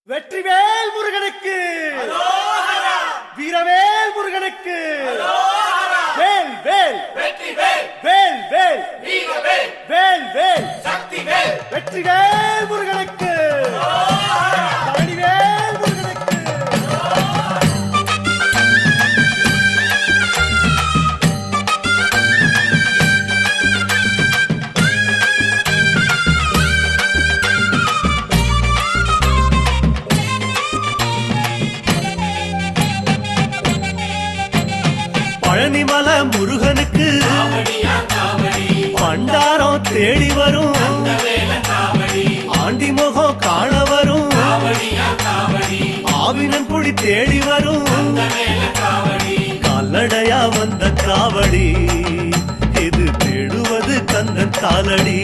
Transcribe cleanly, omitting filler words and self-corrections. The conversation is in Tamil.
வெற்றிவேல் முருகனுக்கு, வீரவேல் முருகனுக்கு, வேல் வேல் வெற்றிவேல், வேல் வேல் வீரவேல், வேல் வேல் சக்திவேல், வெற்றிவேல் முருகனுக்கு, பழனிவேல் முருகனுக்கு. பழனிமல முருகனுக்கு காவடியா காவடி, பண்டாரம் தேடி வரும், வேல காவடி, ஆண்டி முகம் காண வரும், காவடியா காவடி, ஆவினன் குடி தேடி வரும், வேல காவடி, கால்நடையா வந்த காவடி, இது தேடுவது கந்தன் காலடி.